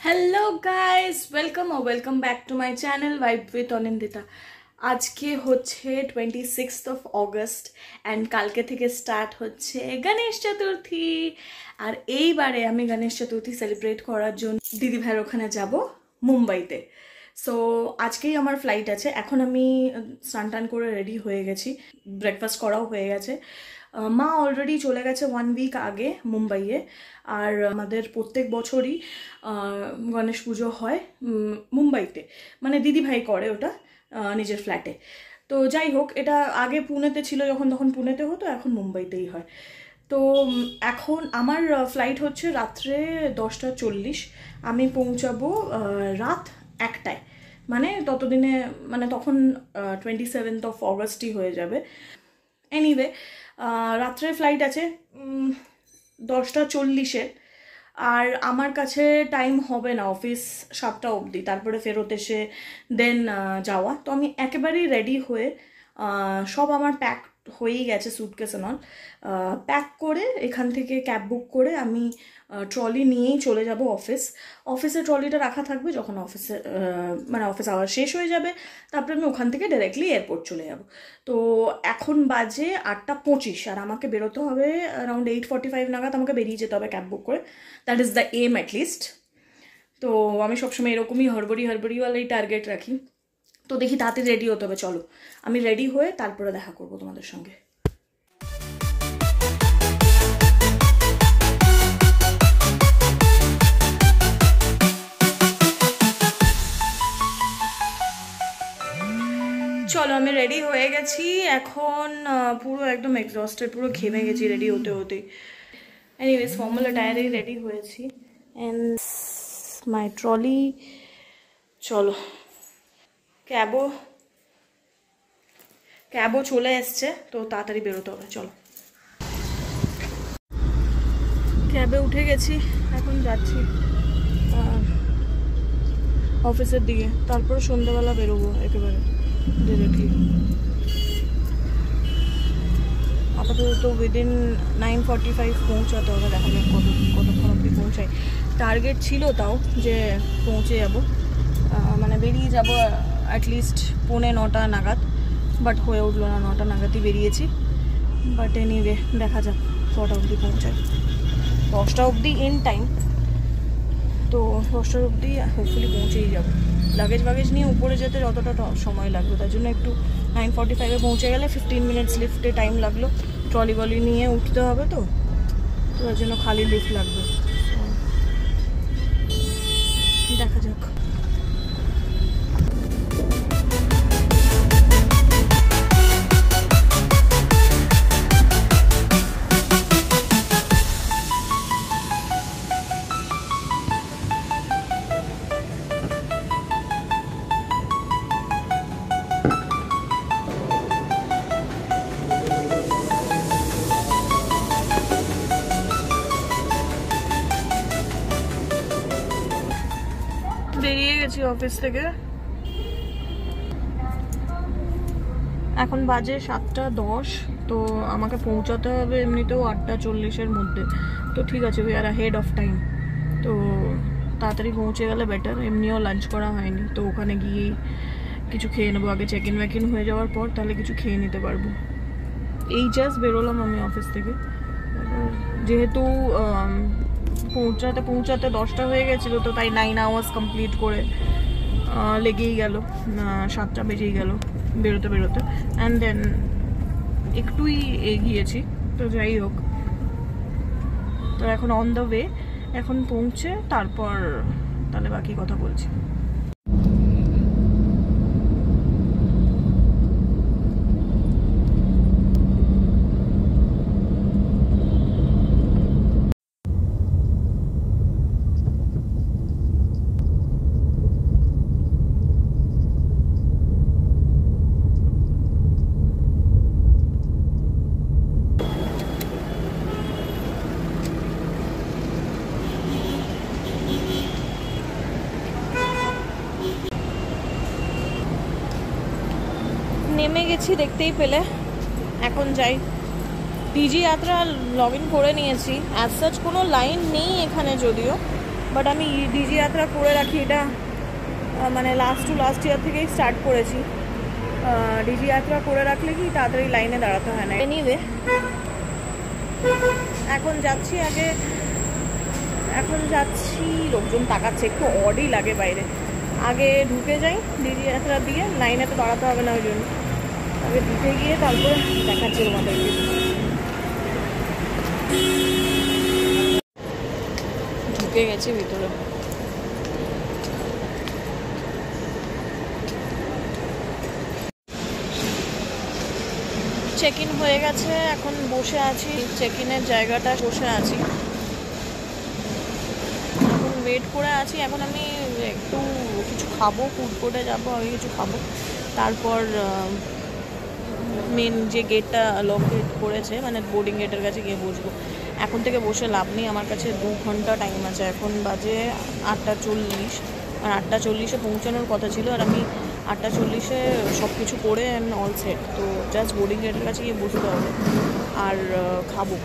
Hello guys welcome back to my channel vibe with Anindita. आज के होच्छे 26th of August एंड कालके थेके स्टार्ट होच्छे गणेश चतुर्थी। और এই বারে আমি গণেশ চতুর্থী সেলিব্রেট করার জন্য দিদি ভাইয়ের ওখানে যাব মুম্বাইতে। সো আজকেই আমার ফ্লাইট আছে। এখন আমি স্নান টান করে রেডি হয়ে গেছি, ব্রেকফাস্ট করাও হয়ে গেছে। মা অলরেডি চলে গেছে 1 week আগে মুম্বাইয়ে। আর আমাদের প্রত্যেক বছরই গণেশ পুজো হয় মুম্বাইতে, মানে দিদি ভাই করে ওটা নিজের ফ্ল্যাটে। তো যাই হোক, এটা আগে পুনেতে ছিল, যখন তখন পুনেতে হতো, এখন মুম্বাইতেই হয়। তো এখন আমার ফ্লাইট হচ্ছে রাত্রে 10:40। আমি পৌঁছাবো রাত 1টায়, মানে ততদিনে, মানে তখন 27th of Augustই হয়ে যাবে। এনিওয়ে, রাত্রে ফ্লাইট আছে 10:40-এর। আর আমার কাছে টাইম হবে না, অফিস 7টা অবধি, তারপরে ফেরত এসে দেন যাওয়া। তো আমি একেবারেই রেডি হয়ে সব আমার প্যাক হয়েই গেছে, সুটকেস নল প্যাক করে এখান থেকে ক্যাব বুক করে আমি ট্রলি নিয়েই চলে যাব অফিসে ট্রলিটা রাখা থাকবে। যখন মানে অফিস আওয়ার শেষ হয়ে যাবে, তারপরে আমি ওখান থেকে ডাইরেক্টলি এয়ারপোর্ট চলে যাব। তো এখন বাজে 8:25 আর আমাকে বেরোতে হবে অ্যারাউন্ড 8:45 নাগাদ। আমাকে বেরিয়ে যেতে হবে ক্যাব বুক করে, দ্যাট ইজ দ্য এম অ্যাটলিস্ট। তো আমি সবসময় এরকমই হড়বড়িওয়ালাই টার্গেট রাখি। তো দেখি তাড়াতাড়ি রেডি হতে হবে। চলো আমি রেডি হয়ে তারপরে দেখা করবো তোমাদের সঙ্গে। চলো আমি রেডি হয়ে গেছি। এখন পুরো একদম এক্সস্টেড, পুরো ঘেমে গেছি রেডি হতে হতে। এনিওয়েজ ফর্মাল টায়ারেই রেডি হয়েছি অ্যান্ড মাই ট্রলি। চলো ক্যাবও চলে এসছে, তো তাড়াতাড়ি বেরোতে হবে। চলো ক্যাবে উঠে গেছি, এখন যাচ্ছি অফিসের দিকে। তারপরে সন্ধ্যাবেলা বেরোবো একেবারে ডিরেক্টলি। আপাতত উইদিন 9:45 পৌঁছাতে হবে। দেখা যাক কতক্ষণ অবধি পৌঁছাই। টার্গেট ছিল তাও যে পৌঁছে যাব, মানে বেরিয়ে যাব অ্যাটলিস্ট 9:45 নাগাদ, বাট হয়ে উঠলো না। 9টা নাগাদই বেরিয়েছি। বাট এনিওয়ে দেখা যাক কটা অবধি পৌঁছায়। 10টা অবধি ইন টাইম, তো 10টার অবধি হোপফুলি পৌঁছেই যাব। লাগেজ নিয়ে উপরে যেতে যতটা সময় লাগবে, তার জন্য একটু 9:45-এ পৌঁছে গেলে 15 মিনিটস লিফটে টাইম লাগলো। ট্রলি নিয়ে উঠতে হবে, তো তার জন্য খালি লিফট লাগবে। দেখা যাক। বেরিয়ে গেছি অফিস থেকে। এখন বাজে 7:10। তো আমাকে পৌঁছাতে হবে এমনিতেও 8:40-এর মধ্যে। তো ঠিক আছে, we are head of time. তো তাড়াতাড়ি পৌঁছে গেলে বেটার। এমনিও লাঞ্চ করা হয়নি, তো ওখানে গিয়েই কিছু খেয়ে নেবো। আগে চেক ইন হয়ে যাওয়ার পর তাহলে কিছু খেয়ে নিতে পারবো। এই জাস্ট বেরোলাম আমি অফিস থেকে। যেহেতু পৌঁছাতে 10টা হয়ে গেছিলো, তো তাই 9 hours কমপ্লিট করে লেগেই গেল। 7টা বেজেই গেল বেরোতে অ্যান্ড দেন একটুই এগিয়েছি। তো যাই হোক, তো এখন অন দ্য ওয়ে। এখন পৌঁছে তারপর তাহলে বাকি কথা বলছি। নেমে গেছি দেখতেই পেলে। এখন যাই। ডিজি যাত্রা লগ ইন করে নিয়েছি। অ্যাজ সাচ কোনো লাইন নেই এখানে যদিও, বাট আমি ডিজি যাত্রা করে রাখি, এটা মানে লাস্ট ইয়ার থেকেই স্টার্ট করেছি। ডিজি যাত্রা করে রাখলে কি তাড়াতাড়ি লাইনে দাঁড়াতে হয় না। এনিওয়ে এখন যাচ্ছি, লোকজন তাকাচ্ছে, একটু অডই লাগে বাইরে। আগে ঢুকে যাই ডিজি যাত্রা দিয়ে, লাইনে তো দাঁড়াতে হবে না, ওই জন্য আগে ঢুকে গিয়ে তারপরে দেখাচ্ছি তোমাদেরকে। ঢুকে গেছি ভিতরে। চেক ইন হয়ে গেছে, এখন বসে আছি, চেক ইনের জায়গাটা বসে আছি, এখন ওয়েট করে আছি। এখন আমি একটু কিছু খাবো, ফুড কোর্টে যাবো, আগে কিছু খাবো, তারপর মেন যে গেটটা লক গেট করেছে মানে বোর্ডিং গেটের কাছে গিয়ে বসবো। এখন থেকে বসে লাভ নেই, আমার কাছে 2 ঘন্টা টাইম আছে। এখন বাজে 8:40, আর 8:40-এ পৌঁছানোর কথা ছিল, আর আমি 8:40-এ সব কিছু করে অল সেট। তো জাস্ট বোর্ডিং গেটের কাছে গিয়ে বসতে হবে আর খাবো।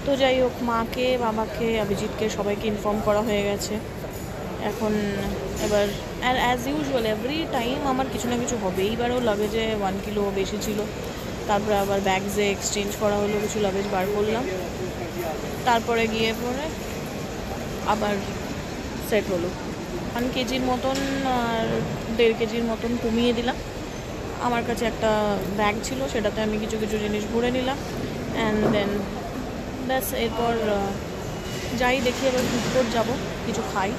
তো যাই হোক, মাকে, বাবাকে, অভিজিৎকে সবাইকে ইনফর্ম করা হয়ে গেছে। এখন এবার অ্যাজ ইউজুয়াল এভরি টাইম আমার কিছু না কিছু হবে। এইবারও লাগেজে 1 কিলো বেশি ছিল, তারপরে আবার ব্যাগসে এক্সচেঞ্জ করা হলো, কিছু লাগেজ বার করলাম, তারপরে গিয়ে পরে আবার সেট হলো। 1 কেজির মতন আর 1.5 কেজির মতন কমিয়ে দিলাম। আমার কাছে একটা ব্যাগ ছিল, সেটাতে আমি কিছু কিছু জিনিস ভরে নিলাম, অ্যান্ড দেন ব্যাস। এরপর যাই দেখি, এবার ফুড কোর্ট যাবো, কিছু খাই।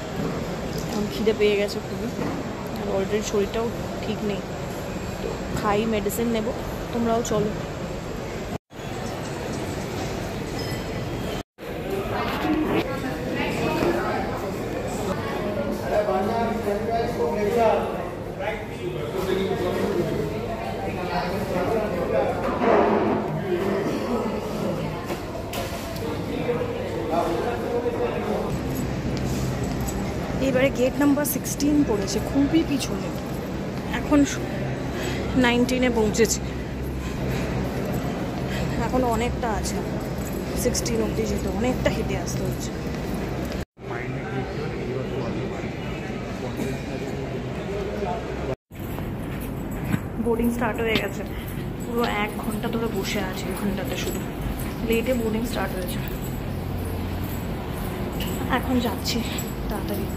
এখন খিদে পেয়ে গেছে খুবই, আর অলরেডি শরীরটাও ঠিক নেই, তো খাই, মেডিসিন নেব। তোমরাও চলো। এবারে গেট নাম্বার 16 পড়েছে, খুবই পিছনে। এখন 19-এ পৌঁছেছি, এখন অনেকটা আছে, 16 অবধি যেতে অনেকটা হেঁটে আসতে হচ্ছে। বোর্ডিং স্টার্ট হয়ে গেছে, পুরো 1 ঘন্টা ধরে বসে আছি ওখানটাতে, শুধু লেটে বোর্ডিং স্টার্ট হয়েছে। এখন যাচ্ছি তাড়াতাড়ি।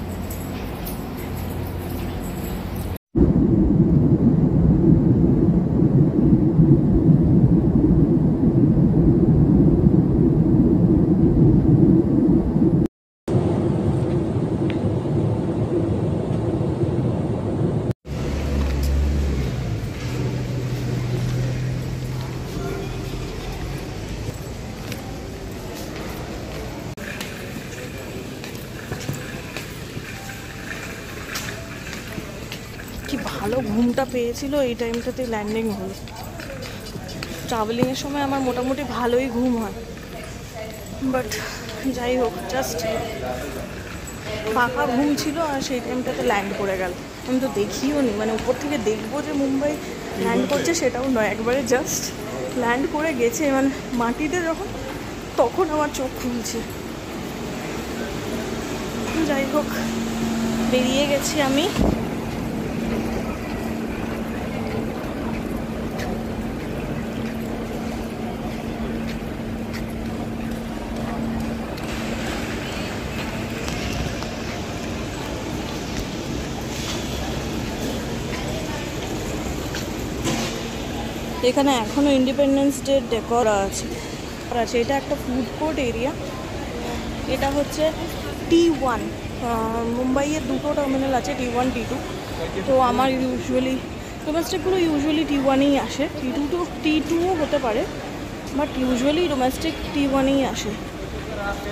কি ভালো ঘুমটা পেয়েছিল এই টাইমটাতে, ল্যান্ডিং হলো। ট্রাভেলিংয়ের সময় আমার মোটামুটি ভালোই ঘুম হয়, বাট যাই হোক, জাস্ট পাকা ঘুম ছিল, আর সেই টাইমটাতে ল্যান্ড করে গেল। আমি তো দেখিও নি, মানে উপর থেকে দেখবো যে মুম্বাই ল্যান্ড করছে সেটাও নয়, একবারে জাস্ট ল্যান্ড করে গেছে, মানে মাটিতে যখন, তখন আমার চোখ খুলছে। যাই হোক, বেরিয়ে গেছি আমি। এখানে এখনও ইন্ডিপেন্ডেন্স ডে ডেকোর আছে। এটা একটা ফুড কোর্ট এরিয়া। এটা হচ্ছে T1, মুম্বাইয়ের 2টো টার্মিনাল আছে, T1 T2। তো আমার ইউজুয়ালি ডোমেস্টিকগুলো T1ই আসে, T2ও হতে পারে, বাট ইউজুয়ালি ডোমেস্টিক T1ই আসে।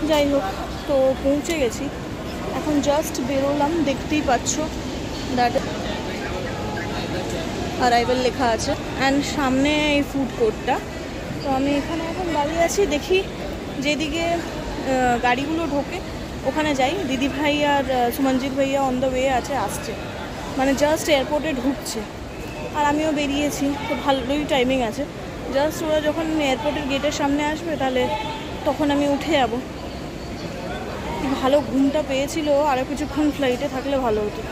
যাই হোক, তো পৌঁছে গেছি, এখন জাস্ট বেরোলাম, দেখতেই পাচ্ছ দ্যাট অ্যারাইভাল লেখা আছে, অ্যান্ড সামনে এই ফুড কোর্টটা। তো আমি এখানে এখন দাঁড়িয়ে আছি, দেখি যেদিকে গাড়িগুলো ঢোকে ওখানে যাই। দিদি ভাই আর সুমনজিৎ ভাইয়া অন দ্য ওয়ে আছে, আসছে, মানে জাস্ট এয়ারপোর্টে ঢুকছে, আর আমিও বেরিয়েছি, তো ভালোই টাইমিং আছে। জাস্ট ওরা যখন এয়ারপোর্টের গেটের সামনে আসবে, তাহলে তখন আমি উঠে যাব। ভালো ঘুমটা পেয়েছিল, আরও কিছুক্ষণ ফ্লাইটে থাকলে ভালো হতো।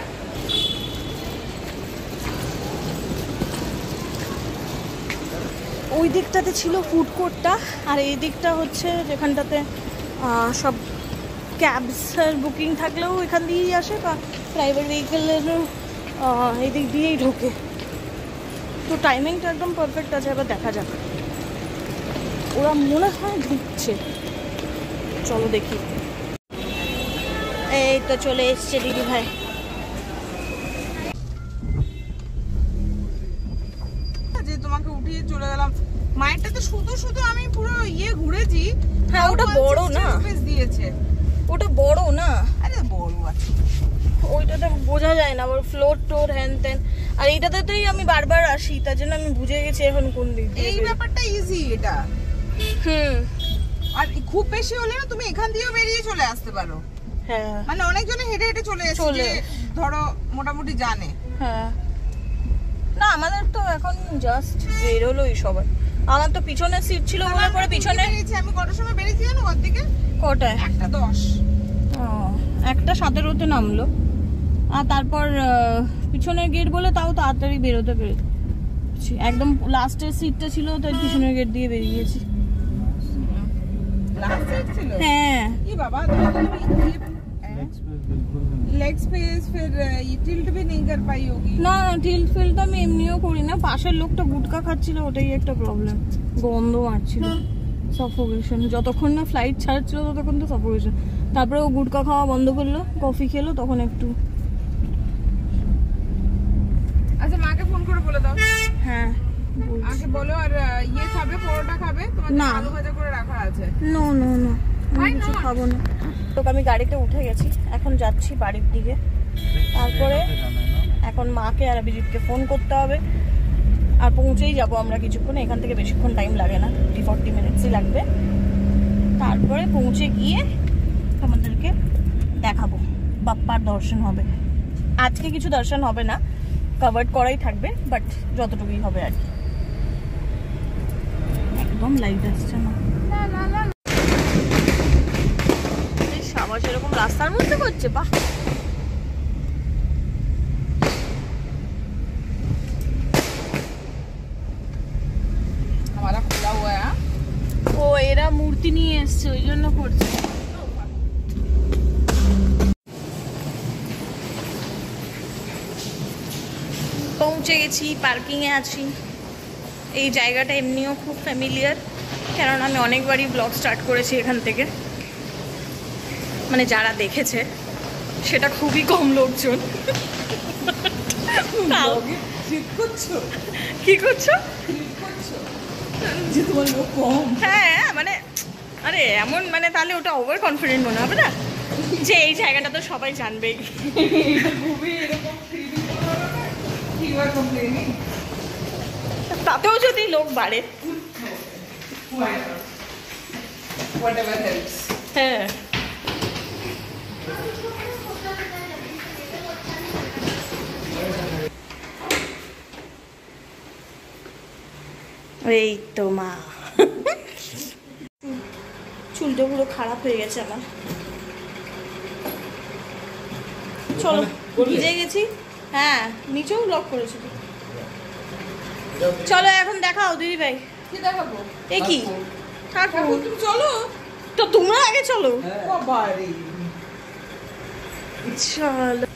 ওই দিকটাতে ছিল ফুড কোর্টটা, আর এই দিকটা হচ্ছে যেখানটাতে সব ক্যাবসের বুকিং থাকলেও এখান দিয়েই আসে, বা প্রাইভেট ভেহিকেলেরও এই দিক দিয়েই ঢোকে। তো টাইমিংটা একদম পারফেক্ট আছে। এবার দেখা যাক, ওরা মনে হয় ঢুকছে, চলো দেখি। এই তো চলে এসছে দিদি ভাই। যে তোমাকে উঠিয়ে চলে গেলাম, মায়েরটাতে শুধু শুধু আমি পুরো ঘুরেছি। হ্যাঁ ওটা বড় না, দিয়েছে ওটা বড় না। আরে বড় আছে, ওইটাতে বোঝা যায় না, আবার ফ্লোর টোর হ্যান ত্যান। আর এইটাতেই আমি বারবার আসি, তার জন্য আমি বুঝে গেছি এখন কোন দিক। এই ব্যাপারটা ইজি এটা। আর খুব বেশি হলে না তুমি এখান দিয়েও বেরিয়ে চলে আসতে পারো। হ্যাঁ মানে অনেকজনে হেঁটে হেঁটে চলে আসে, ধরো মোটামুটি জানে। হ্যাঁ না, আমাদের তো এখন জাস্ট বেরোলোই সবাই। আমার তো পিছনের সিট ছিল বলে পরে পিছনে। আমি কটার সময় বেরিয়েছি জানো ঘর থেকে? কটায়? 1:10। 1:17 নামলো। আর তারপর পিছনের গেট বলে তাও তাড়াতাড়ি বেরোতে পেরেছি। একদম লাস্টের সিটটা ছিল, তাই পিছনের গেট দিয়ে বেরিয়ে গেছি। लास्ट सीट ছিল? হ্যাঁ। ये बाबा लेग स्पेस फिर ये टिल्ट भी नहीं कर पाई होगी। না টিল্ট ফিল্ট আমি এমনিও করি না। পাশের লোকটা গুটকা খাচ্ছিল, ওটাই একটা প্রবলেম। গন্ধ মারছিল, সাফোকেশন। যতক্ষণ না ফ্লাইট ছাড়ছিল ততক্ষণ তো সাফোকেশন। তারপরে ও গুটকা খাওয়া বন্ধ করলো, কফি খেলো, তখন একটু। আচ্ছা মাকে ফোন করে বলে দাও। হ্যাঁ আগে বলো। আর ये খাবে, পরোটা খাবে? তোমার জন্য আলু ভাজা করে রাখা আছে। নো নো নো, আমি কিছু খাবো না। তো আমি গাড়িতে উঠে গেছি, এখন যাচ্ছি বাড়ির দিকে। তারপরে এখন মাকে আর অভিজিৎকে ফোন করতে হবে, আর পৌঁছেই যাবো আমরা কিছুক্ষণ। এখান থেকে বেশিক্ষণ টাইম লাগে না, 30-40 মিনিটসই লাগবে। তারপরে পৌঁছে গিয়ে আমাদেরকে দেখাবো, বাপ্পার দর্শন হবে। আজকে কিছু দর্শন হবে না, কভার্ড করাই থাকবে, বাট যতটুকুই হবে আর কি। একদম লাইট আসছে না, আবার সেরকম রাস্তার মধ্যে করছে। বাহ, हमारा खुला हुआ है। ও এরা মূর্তি নিয়ে এসছে, ওই জন্য করছে। পৌঁছে গেছি, পার্কিং এ আছি। এই জায়গাটা এমনিও খুব ফ্যামিলিয়ার, কারণ আমি অনেকবারই ব্লগ স্টার্ট করেছি এখান থেকে। মানে যারা দেখেছে সেটা খুবই কম লোকজন। কি করছো? যে তোমার লোক কম? হ্যাঁ মানে আরে এমন, মানে তাহলে ওটা ওভার কনফিডেন্ট মনে হবে না যে এই জায়গাটা তো সবাই জানবেই। তাতেও যদি লোক বাড়ে, হ্যাঁ। এই তো মা, চুলটা পুরো খারাপ হয়ে গেছে আমার। চলো, ভিজে গেছি। হ্যাঁ নিচেও লক করেছি। চলো এখন দেখাও দিদি ভাই। কি দেখাবো? এ কি ঠাকুর? তুমি চলো তো তোমরা আগে চলো। বাবারে চলো।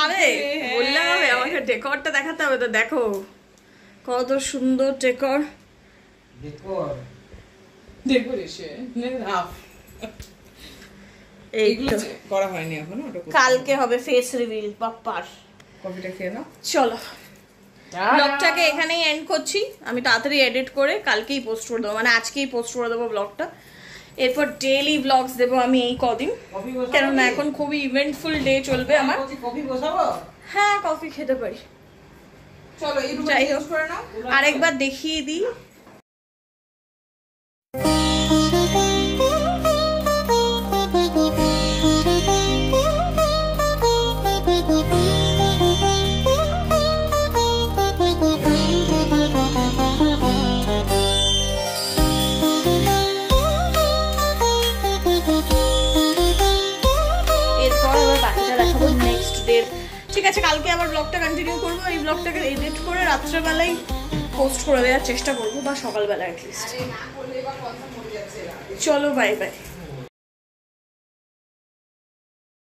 আরে বললাম হবে, আমাকে ডেকরটা দেখাতে হবে। তো দেখো কত সুন্দর ডেকর। করা হয়নি এখনো, কালকে হবে ফেস রিভিল বাপ্পার। কফিটা খেয়ে নাও। চলো ব্লগটাকে এখানেই এন্ড করছি। আমি তাড়াতাড়ি এডিট করে কালকেই পোস্ট করে দেবো, মানে আজকেই পোস্ট করে দেবো ব্লগটা। এরপর ডেইলি ব্লগস দেবো আমি এই কদিন, কেননা এখন খুবই ইভেন্টফুল ডে চলবে আমার। হ্যাঁ কফি খেতে পারি। চলো যাই হোক, আরেকবার দেখিয়ে দিই। ঠিক আছে, কালকে আবার ব্লগটা কন্টিনিউ করবো। এই ব্লগটাকে এডিট করে রাত্রেবেলায় পোস্ট করে দেওয়ার চেষ্টা করবো, বা সকালবেলা অ্যাটলিস্ট। চলো, বাই বাই।